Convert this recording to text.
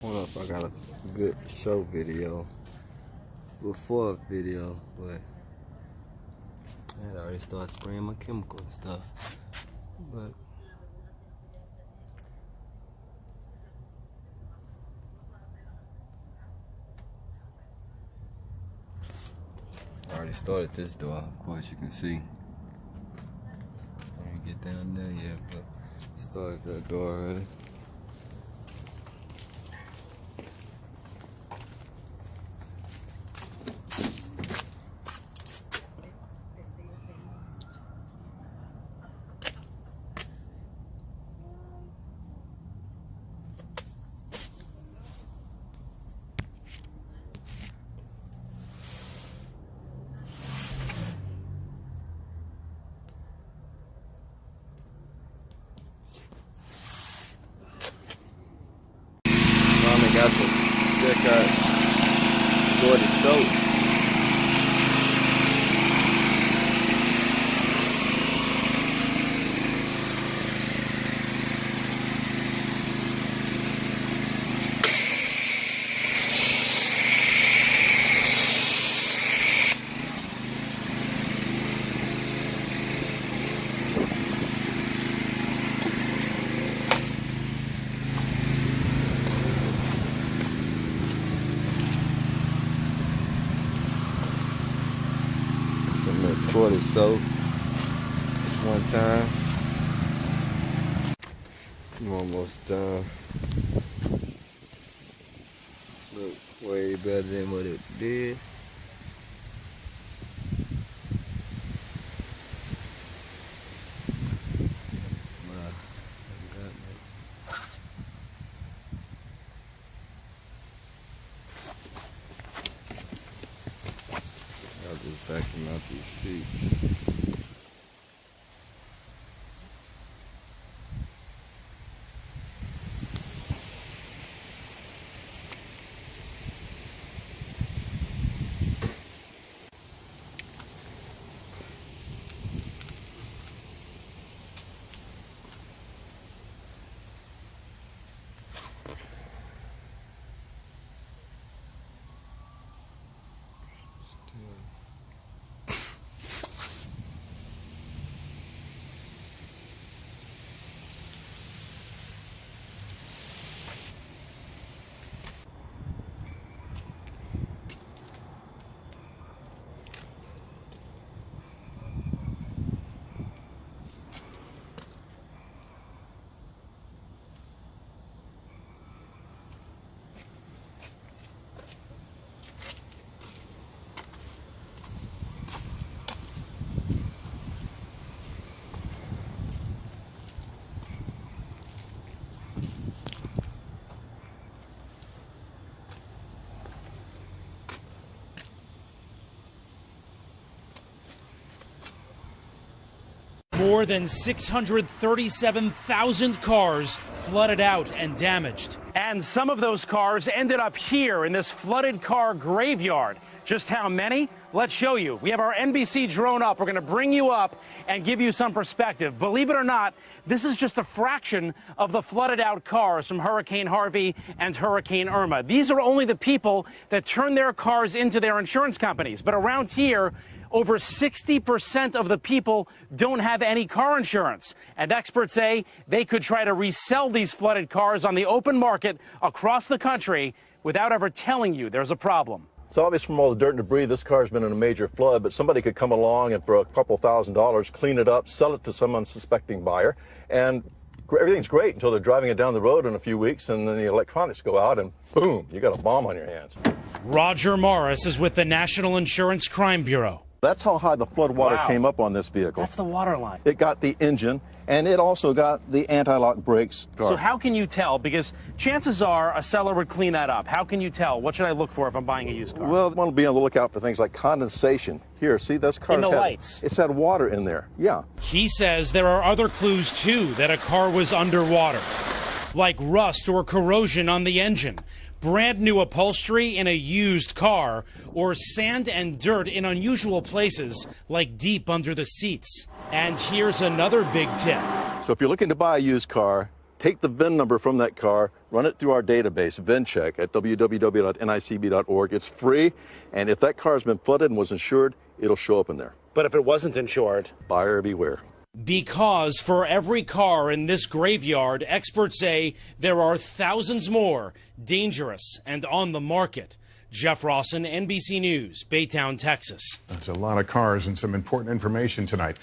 Hold up, I got a good show video before a video, but I had already started spraying my chemical and stuff. But I already started this door, of course you can see. I didn't get down there yet, but started that door already. Got to check out Sporties soap. Sporties soap one time. I'm almost done. Look way better than what it did. I'll just vacuum out these seats. More than 637,000 cars flooded out and damaged. And some of those cars ended up here in this flooded car graveyard. Just how many? Let's show you. We have our NBC drone up. We're going to bring you up and give you some perspective. Believe it or not, this is just a fraction of the flooded out cars from Hurricane Harvey and Hurricane Irma. These are only the people that turn their cars into their insurance companies. But around here, over 60% of the people don't have any car insurance. And experts say they could try to resell these flooded cars on the open market across the country without ever telling you there's a problem. It's obvious from all the dirt and debris this car's been in a major flood, but somebody could come along and for a couple $1,000s clean it up, sell it to some unsuspecting buyer, and everything's great until they're driving it down the road in a few weeks and then the electronics go out and boom, you got a bomb on your hands. Roger Morris is with the National Insurance Crime Bureau. That's how high the flood water came up on this vehicle. That's the water line. It got the engine, and it also got the anti-lock brakes. So how can you tell? Because chances are a seller would clean that up. How can you tell? What should I look for if I'm buying a used car? Well, I want to be on the lookout for things like condensation. Here, see, this car's lights. It's had water in there. Yeah. He says there are other clues, too, that a car was underwater, like rust or corrosion on the engine, brand new upholstery in a used car, or sand and dirt in unusual places like deep under the seats. And here's another big tip. So if you're looking to buy a used car, take the VIN number from that car, run it through our database, VIN check, at www.nicb.org. It's free, and if that car has been flooded and was insured, it'll show up in there. But if it wasn't insured? Buyer beware. Because for every car in this graveyard, experts say there are thousands more dangerous and on the market. Jeff Rawson, NBC News, Baytown, Texas. That's a lot of cars and some important information tonight.